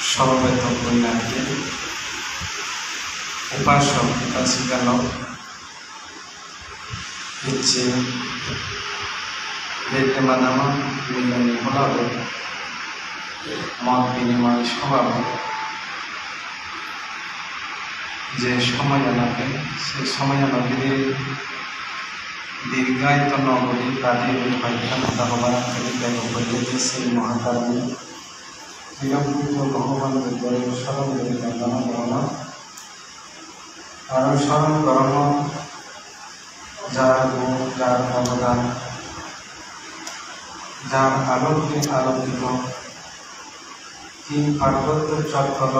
সমবেত পুণ্যার্থী উপাসক উপাসিকালক ইচ্ছে বিদ্যমানামা মিলনী হলাবে মত বিনিময় স্বভাবে যে সময়ানাকে সেই সময়ানবীদের দীর্ঘায়িত নগরী কাটিয়ে পাইখান ভগবান থেকে ত্যাগ করিতে সেই মহাকারণে বিলম্বিত ভগবানের দ্বয় স্মরণ করে বন্দনা করণ আর স্মরণ করণ যার গুণ যার অবদান যার আলোকে আলোকিত তিন পার্বত্য চক্র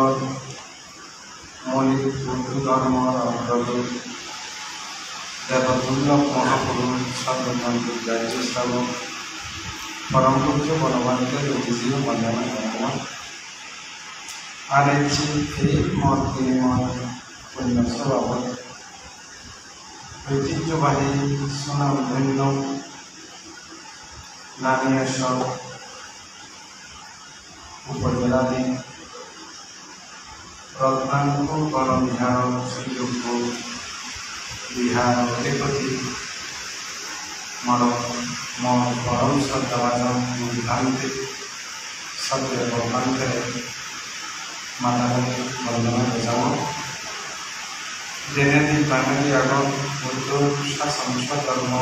মৌলিক বুদ্ধ ধর্ম অগ্রদূত দেবদুর্লভ মহাপুরুষ সর্বতান্ত্রিক রাজ্য শ্রাবক পরম পূজ্য বনবান্তের অতিথিও বন্দনা করণ আর এই মত বিনিময় পুণ্য স্বভাব ঐতিহ্যবাহী সুনামধন্য নানিয়াসর উপজেলাধীন রত্নাঙ্ক বনবিহার শ্রীযোগ্য বিহার অধিপতি পরম শ্রদ্ধাভাজন মুখান্তে সত্যের বর্মান্তে মাতাকে বন্দনা বোঝানো জেনেদি বাঙালি আগম বুদ্ধ শাসন ধর্ম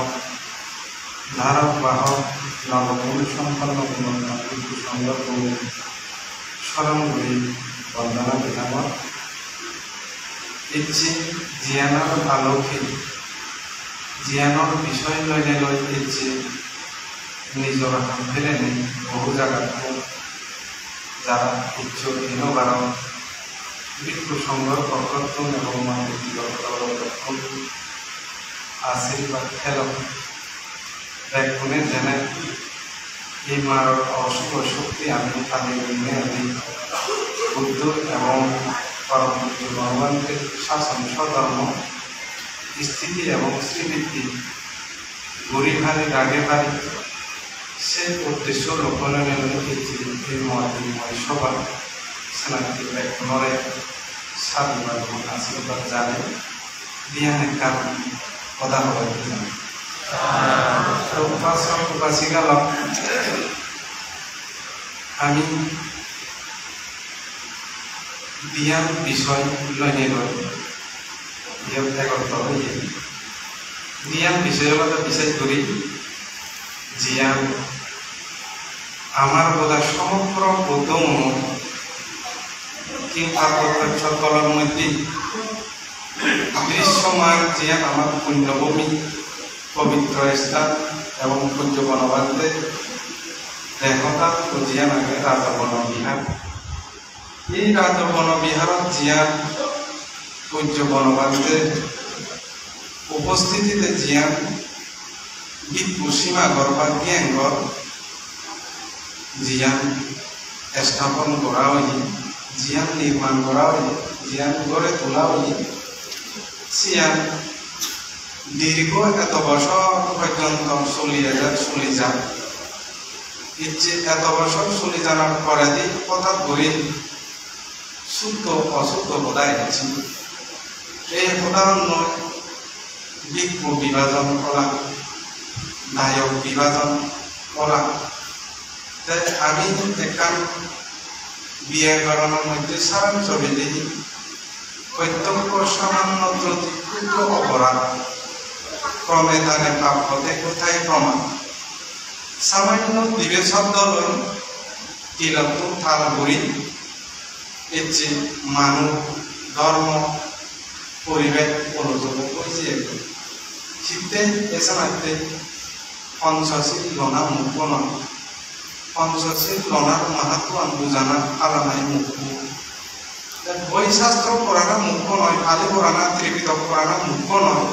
ধারক বাহক নবগুণ সম্পন্ন গুণাত্মক সংগ্রহ স্মরণগুলি বন্দনা বোঝানো ইচ্ছে জিয়ানোর আলোকে জিয়ানোর বিষয় লইলে লই ইচ্ছে নিজর হাত ফেলে নেই বহু জায়গা যারা ইচ্ছুক হীনবার বিক্ষু সংগ্রহ প্রকর্তন এবং আশীর্বাদ খেল ব্যাকুণে জেনে এই মার অশুভ শক্তি আমি তাদের আদি বুদ্ধ এবং পরম পূজ্য ভগবানের শাসন স্বধর্ম স্থিতি এবং শ্রীবৃত্তি গড়ি ভারী রাগে ভারী সে উদ্দেশ্য লক্ষণে এই মহাবিময় সভা সেনাপতি ব্যাকুণরে সাধুবাদ এবং আশীর্বাদ জানে বিহানের কারণ কথা হওয়ার জানে উপাসক উপাসিকালক আমি বিয়ান বিষয় লইনে লই বিয়ান ত্যাগত হইয়ে বিয়ান বিষয়ের কথা বিচার করি জিয়ান আমার বোধা সমগ্র বৌদ্ধ তিন পার্বত্য সকলের মধ্যে দৃশ্যমান জিয়ান আমার পুণ্যভূমি পবিত্র স্থান এবং পূজ্য বনবান্তে দেহতা ও জিয়ান আগে রাজবন বিহার এই রাজবন বিহারত জিয়ান পূজ্য বনবান্তে উপস্থিতিতে জিয়ান সীমা গর্বা জ্ঞানগর জিয়ান স্থাপন করা হয়ে জিয়ান নির্মাণ করা হয়ে জিয়ান গড়ে তোলা হয়ে সিয়ান দীর্ঘ এত বছর পর্যন্ত চলে যায় ইচ্ছে এত বছর চলে জানার পরে দিয়ে কথা ধরে শুদ্ধ অশুদ্ধ বোধায় গেছি এই উদাহরণ নয় বিজ্ঞ বিভাজন করা নায়ক বিভাজন করা আমি এখান বিয়ে করানোর মধ্যে সারাংশ বেঁধে প্রত্যক্ষ সামান্য ত্রুটিক্ষুদ্র অপরাধ ক্রমে তানে পাপ হতে কোথায় প্রমাণ সামান্য দিবে শব্দ লই তিলক থাল ঘুরি ইচ্ছে মানুষ ধর্ম পরিবেশ অনুযোগ করেছে চিত্তে এসে মাত্রে পঞ্চশীল লনা মুখ নয় পঞ্চশীল লনার মাহাত্ম বুঝানা আলানাই মুখ বই শাস্ত্র পড়ানা মুখ নয় আলি পড়ানা ত্রিপিটক পড়ানা মুখ নয়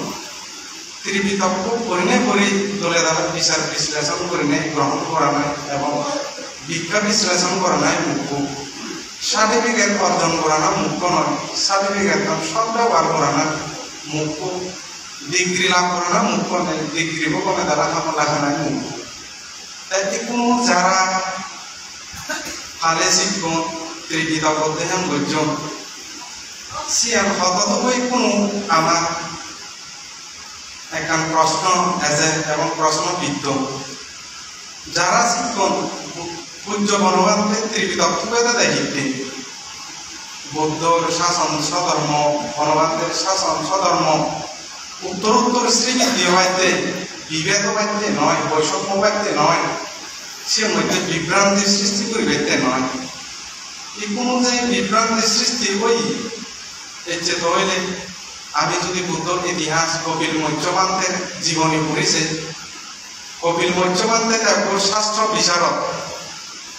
ত্রিপিটক পরিণে করি দলে দলে বিচার বিশ্লেষণ করিনে গ্রহণ করা নাই এবং বিজ্ঞা বিশ্লেষণ করা নাই মুখ সার্টিফিকেট অর্জন করা না মুখ নয় সার্টিফিকেট সব ব্যবহার করা না মুখ ডিগ্রি লাভ করা না মুখ নেই ডিগ্রি কমে দ্বারা আমার লেখা নাই মুখ তাই কোনো যারা হালে শিখুন ত্রিপিত বৌদ্ধহীন গজ্জন সিয়ান হততই কোনো আমার একখান প্রশ্ন এসে এবং প্রশ্নবিদ্ধ যারা শিক্ষণ পূজ্য বনবান্ধে ত্রিপিতত্ববেদে দেখিতে বৌদ্ধর শাসন স্বধর্ম বনবান্ধের শাসন স্বধর্ম উত্তরোত্তর শ্রীবৃদ্ধি হইতে বিভেদ হইতে নয় বৈষম্য হইতে নয় সে মধ্যে বিভ্রান্তির সৃষ্টি করিতে নয় এই কোনো যে বিভ্রান্তির সৃষ্টি হই এর যে হইলে আমি যদি বুদ্ধর ইতিহাস কপিল মৈত্রপান্তের জীবনী পড়েছে কপিল মৈত্রপান্তের একজন শাস্ত্র বিশারদ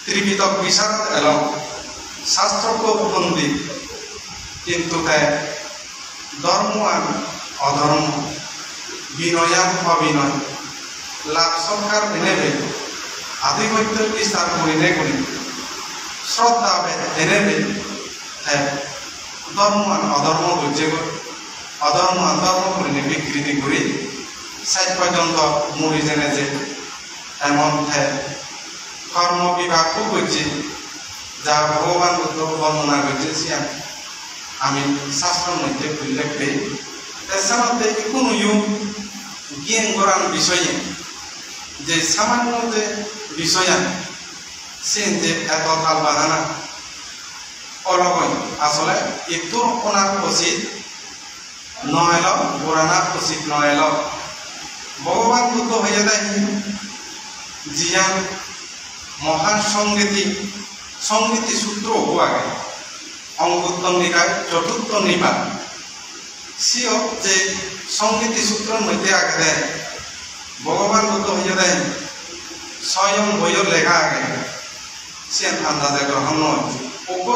ত্রিপিতক বিশারদ এবং শাস্ত্র পণ্ডিত কিন্তু ধর্ম আর অধর্ম বিনয়ান অবিনয় লাভ সরকার এনেবে আধিপত্য বিস্তার করিলে করি শ্রদ্ধা এনেবে ধর্ম আর অধর্ম বুঝে অধর্ম ধর্ম করে বিকৃতি করি শেষ পর্যন্ত মরি জেনে যে এমন কর্ম বিভাগও করছে যা ভগবান বুদ্ধ বর্ণনা করছে আমি শাস্ত্রের মধ্যে উল্লেখ করি সাধারণত কোনো জ্ঞান করার বিষয়ে যে সামান্য যে বিষয় সে যে এত তাল বাহানা অলগয় আসলে একটু ওনার উচিত নহেল বোরানা উচিত নহেল ভগবান বুদ্ধ হয়ে যায় জিয়ান মহান সংগীতি সূত্র আগে অঙ্গোত্তর নিকায় চতুর্থ নিপাত সিও যে সংগীতি সূত্রের মধ্যে আগে দেয় ভগবান বুদ্ধ হয়ে দেয় স্বয়ং বইয়ের লেখা আগে সে আন্দাজে গ্রহণ নয় ওগো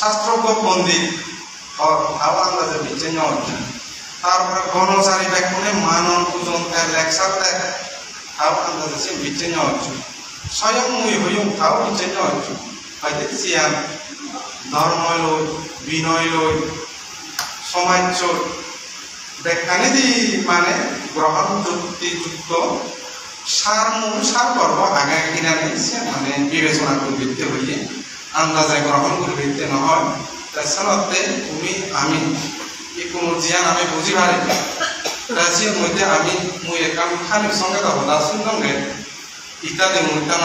শাস্ত্র পণ্ডিত তাও আন্দাজে বিচ্ছিন্ন হচ্ছে তারপরে গণচারী ব্যাকুণে মানন পূজন লেকচার দেয় তাও আন্দাজে সে বিচ্ছিন্ন হচ্ছে স্বয়ং মুই হইও তাও বিচ্ছিন্ন হচ্ছে হয়তো সিয়ান ধর্ম লই বিনয় লই সমাজ ব্যাখ্যানিধি মানে গ্রহণ যুক্তিযুক্ত সার পর্ব আগে কিনা নিচ্ছে মানে বিবেচনা করতে হইয়ে আন্দাজে গ্রহণ করতে নহয় তাছাড়াতে তুমি আমি কোনো জিয়ান আমি বুঝি পারি রাশিয়ার মধ্যে আমি মুই একাম খানির সঙ্গে তখন দাসুন সঙ্গে ইত্যাদি মুদ্রান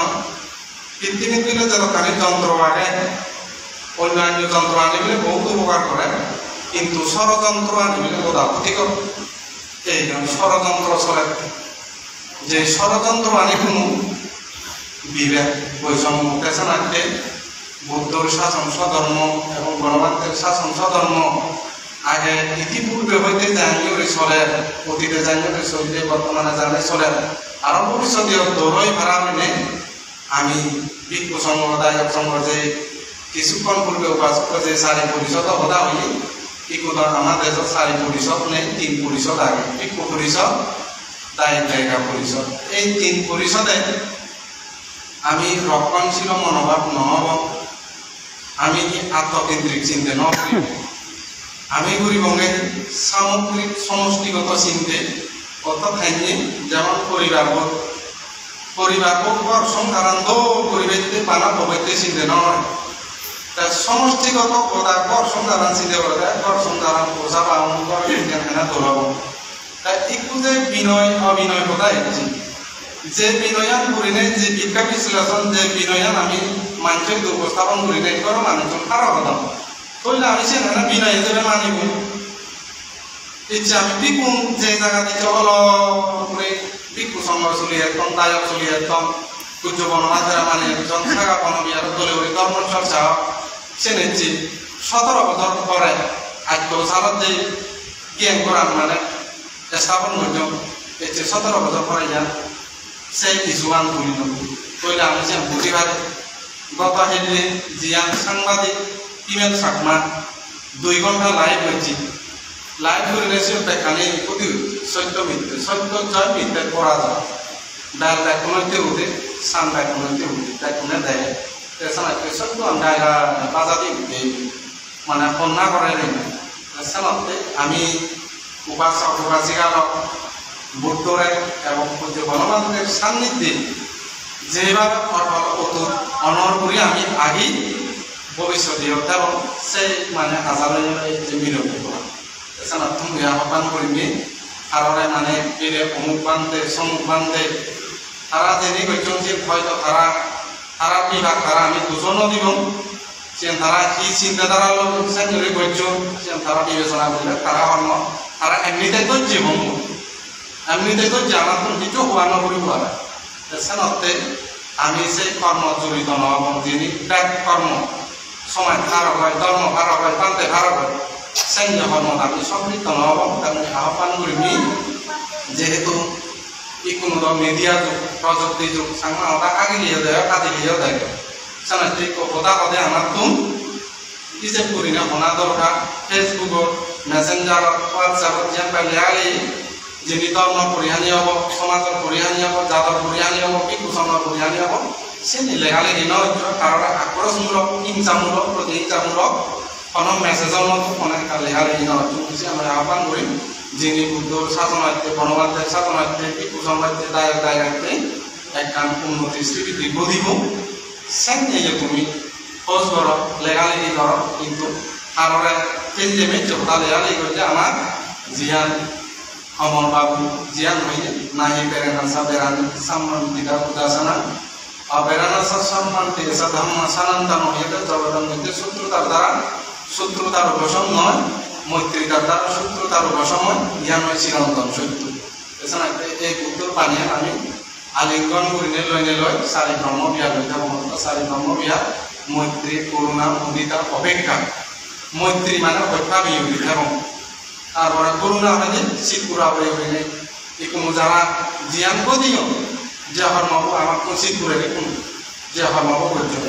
পৃথিবী দিলে যত খানির যন্ত্র আগে অন্যান্য যন্ত্র আনিলে বহুত উপকার করে কিন্তু ষড়যন্ত্র আনিলে বোধা ক্ষতিক এই ষড়যন্ত্র চলে যে ষড়যন্ত্র আনি কোনো বিবেক বৈষম্য পেছনাকে বৌদ্ধর শাসন স্বধর্ম এবং গণবান্ধের শাসন স্বধর্ম আগে ইতিপূর্বে হইতে জানিয়ে চলে অতীতে জানিয়ে চলতে বর্তমানে জানে চলে আরো ভবিষ্যতে দৌড়ই ভাড়া মেনে আমি ভিক্ষু সংঘ দায়ক সংঘ যে কিছুক্ষণ পূর্বে উপাসক যে সারি পরিষদ হতা হই ইকুদ আমাদের সারি পরিষদ নেই 3 পরিষদ আগে ভিক্ষু পরিষদ দায়িত্ব জায়গা পরিষদ এই 3 পরিষদে আমি রক্ষণশীল মনোভাব নহব আমি কি আত্মকেন্দ্রিক চিন্তা নকরি আমি গরিবঙ্গে সামগ্রিক সমষ্টিগত চিন্তে কত খাইনি যেমন পরিবারবোধ সংসারান্ধ পরিবেশতে বানা প্রবৈতে চিন্তা নয় তা সমষ্টিগত পদার্থ সংসারান চিন্তা করে ঘর সংসারান বোঝা বা অনুকর হেনা তোলাব তাই একটু যে বিনয় অবিনয় কথা হচ্ছে যে বিনয়ান করি নাই যে বিজ্ঞান বিশ্লেষণ যে বিনয়ান আমি মানুষের উপস্থাপন করি নাই করো মানুষজন খারাপ হতাম তাহলে আমি সে না বিনয় হিসেবে মানিব ইচ্ছে আমি বিকুন যে জায়গা দিচ্ছে হলো বিক্ষু সংঘ চলি একদম দায়ক চলি একদম পূজ্য বনমাতারা মানে একজন থাকা বনবিহার দলে ওই ধর্ম চর্চা সে নিচ্ছি 17 বছর পরে আজ সালত যে জ্ঞান করার মানে স্থাপন করছ এসে 17 বছর পরে যান সেই কিছুমান করিল কইলে আমি যে বুঝি পারি গত হেলে জিয়ান সাংবাদিক ইমেল সাকমা 2 ঘন্টা লাইভ হয়েছি লাইভ করে সে দেখানে প্রতি সত্য মিথ্যে সত্য জয় মিথ্যে করা যায় ডাল দেখতে উঠে সান দেখতে উঠে দেখনে দেয় তেসানাকে সত্য ডায়রা বাজাতে উঠে মানে কন্যা করে নেই তেসানাতে আমি উপাসক উপাসিকালক বুদ্ধরে এবং পূজ্য বনবান্ধবের সান্নিধ্যে যেভাবে অটল অতুল অনর করে আমি আগেই ভবিষ্যতেও এবং সেই মানে হাজারের যে মিলবে এছাড়া তুমি আহ্বান করিবি কারণে মানে বেড়ে অমুক বান্ধে সমুক বান্ধে তারা জেনে করছেন যে হয়তো তারা বিভাগ তারা আমি দুজনও দিব সে তারা কি চিন্তাধারা সেঞ্চুরি করছেন সে তারা বিবেচনা করলে তারা হর্ম তারা এমনিতে তো জীবন এমনিতে তো আমার কোন কিছু হওয়া নকরিব আর সেনতে আমি সেই কর্ম জড়িত নহব যিনি ব্যাগ কর্ম সময় ধারক হয় ধর্ম ধারক হয় প্রান্তে ধারক হয় সেঞ্জ কর্ম আমি সম্পৃক্ত নহব তেমনি আহ্বান করিবি যেহেতু কোনো মিডিয়া যুগ প্রযুক্তি যুগ সাংবাদিকতা আগে লিয়ে দেয় কাজে লিয়ে দেয় সানাটি কথা কথা আমার তুম হিসেব করি না হনা দরকার ফেসবুক মেসেঞ্জার হোয়াটসঅ্যাপ যেন লেখালি যিনি ধর্ম পরিহানি হব সমাজের পরিহানি হব জাতর পরিহানি হব বিকুসনের পরিহানি হব সে লেখালি দিন কারণ আক্রোশমূলক হিংসামূলক প্রতিহিংসামূলক কোনো মেসেজের মতো অনেক লেখালি দিন আমরা আহ্বান করি যিনি বুদ্ধর শাসনার্থে বনবাদ্যের শাসনার্থে বিকুসনার্থে দায়ের দায়িত্বে একখান উন্নতির স্বীকৃতি দিব সেন নিয়ে তুমি খোঁজ করো লেখালেখি করো কিন্তু কারণে ফেললে মেচে হতা লেখালেখি করলে আমার জিয়ান অমর বাবু জিয়ান হইলে নাহি বেড়ানাসা বেড়ানি সম্মান দিদা উদাসনা বেড়ানাসা সম্মান দিয়েছা ধর্ম সানান্তন হইলে জগতের মধ্যে শত্রুতার উপশম নয় মৈত্রিতার দ্বারা শত্রুতার উপশম জ্ঞান হয় চিরন্তন সত্য এছাড়া এই উত্তর পানিয়ে আমি আলিঙ্গন করিনে লইনে লয় চারি ব্রহ্ম বিহার লইতে চারি ব্রহ্ম বিহার মৈত্রী করুণা মুদিতা অপেক্ষা মৈত্রী মানে অপেক্ষা বিয়োগী এবং তারপরে করুণা হলে শীতপুরা হয়ে কোনো যারা জিয়ান দিও যে হর্মব আমার কোন শীত করে দেখুন যে হর্মব করছে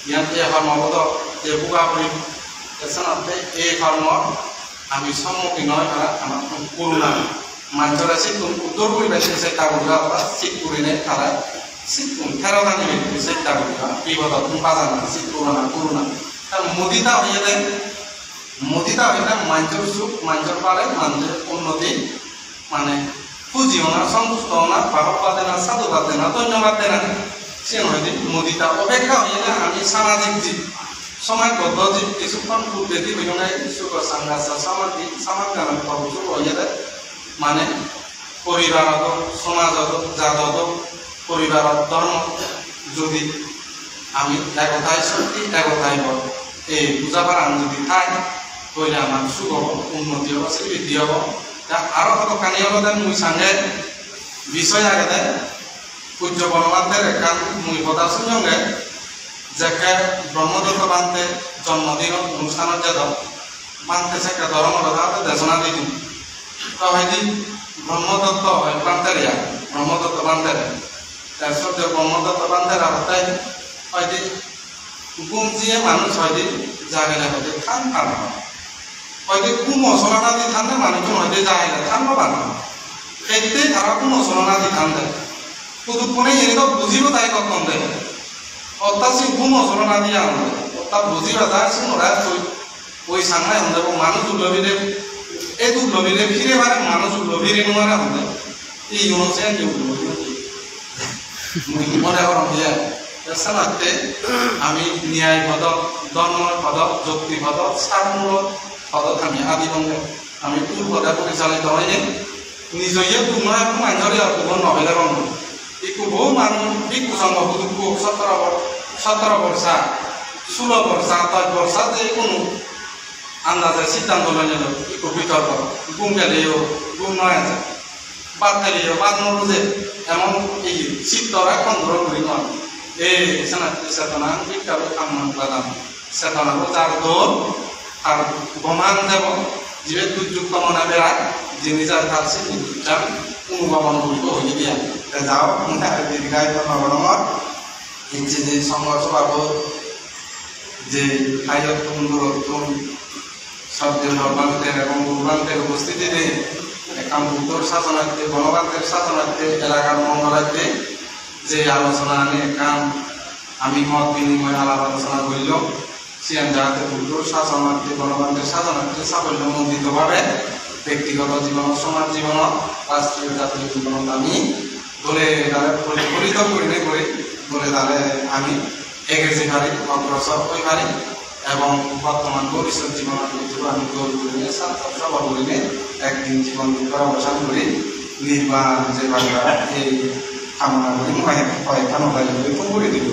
ইয়ান এই হর্মব তো যে বুকা করি এছাড়া এই হর্ম আমি সম্মুখীন নয় আমার করুণা মানুষরা শীত উত্তর করিবে চেষ্টা করিবা শীত করিলে তারা শীত ফেরত আনিবে চেষ্টা করিবা বিপদ বাজানো শীত করুণা করুণা কারণ মুদিতা হইলে মানুষের সুখ মানুষের পারে মানুষের উন্নতি মানে খুঁজিও না সন্তুষ্ট না বাহক পাতে না সাধু পাতে না ধন্যবাদ দেয় না সে হইলে মুদিতা অপেক্ষা হইলে আমি সামাজিক জীব সমাজবদ্ধ জীব কিছুক্ষণ খুব বেশি হইল না সুখ সংঘাত সামাজিক সমাজ হইলে মানে পরিবারত সমাজত জাতত পরিবারত ধর্ম যদি আমি একতাই শক্তি একতাই বল এই বুঝাবার আন যদি থাই তাহলে আমার সুখ হব উন্নতি হব স্বীকৃতি হব আরো কত কানি হল দেন মুই সাঙ্গে বিষয় আগে দেয় পূজ্য বনবান্তের একান মুই কথা শুনগে যাকে ব্রহ্মদত্ত বান্তে জন্মদিন অনুষ্ঠানত যে বান্তে সেকে ধর্ম কথা দেশনা দিন তো হয়তো ব্রহ্মদত্ত হয় প্রান্তেরিয়া ব্রহ্মদত্ত বান্তের তাৰপিছত ব্রহ্মদত্ত বান্তের আহতাই হয়তো গুম যিয়ে মানুষ হয়তো জাগেলে হয়তো খান পান হয়তো কু মশলা দি থানলে মানুষজন হয়তো জাগেলে খান পান সেইটাই তারা কু মশলা দি থান দেয় পুতুকনে এনেকুৱা বুঝিব তাই কখন দেয় অর্থাৎ সে কু মশলা দিয়ে আনবে অর্থাৎ বুঝিবা যায় সে নড়ায় ওই সামনে হন দেব মানুষ উল্লবিলে এই দুর্লভীরে ফিরে পারে মানুষ উল্লভীরে নোয়ারা হলে এই অনুসারে কেউ মনে করম যে সালাতে আমি ন্যায় পদক ধর্ম পদক যুক্তি পদক সারমূলক পদক আমি আদিবঙ্গে আমি তোর পদে পরিচালিত হয়ে নিজে তোমার একটু মানুষের অপূর্ণ নভেলে বন্ধ একটু বহু মানুষ বিক্ষু সঙ্গ দুঃখ 17 বর্ষা 16 বর্ষা 10 বর্ষা যে কোনো আন্দাজে সিদ্ধান্ত লইলে একটু বিতর্ক গুম গেলেও গুম নয় আছে বাদ গেলেও বাদ নবুঝে এমন এই চিত্তরা কন্ট্রোল করি নয় এই চেতনা বিজ্ঞাপন কামনা প্রদান চেতনা যার দোল আর গমান দেব যে দুর্যোগ কামনা বেড়ায় যে নিজের কাছে নির্যান অনুগমন করিব হয়ে দিয়া যাও দীর্ঘায়িত নবনমর ইচ্ছে যে সংঘর্ষ পাবো যে আয়ত্তম দূরত্তম সবজন ধর্মান্তের এবং গুরুবান্তের উপস্থিতিতে একাম উত্তর শাসনার্থে বনবান্তের শাসনার্থে এলাকার মঙ্গলার্থে যে আলোচনা আনে একাম আমি মত বিনিময় আলাপ আলোচনা করল সে যাতে উত্তর শাসনার্থে বনবান্তের শাসনার্থে সাফল্যমণ্ডিতভাবে ব্যক্তিগত জীবন সমাজ জীবন রাষ্ট্রীয় জাতীয় জীবনত আমি বলে তাহলে প্রতিফলিত করিলে করে বলে তাহলে আমি এগেছি পারি অগ্রসর হয়ে পারি এবং বর্তমান ভবিষ্যৎ জীবনের ভিতরে আমি দৌড় করিলে ছাত্র সভা করিলে একদিন জীবন দুঃখের অবসান করি নির্বাণ যে বাংলা এই কামনা করি কয়েকটা নবাই করে দিব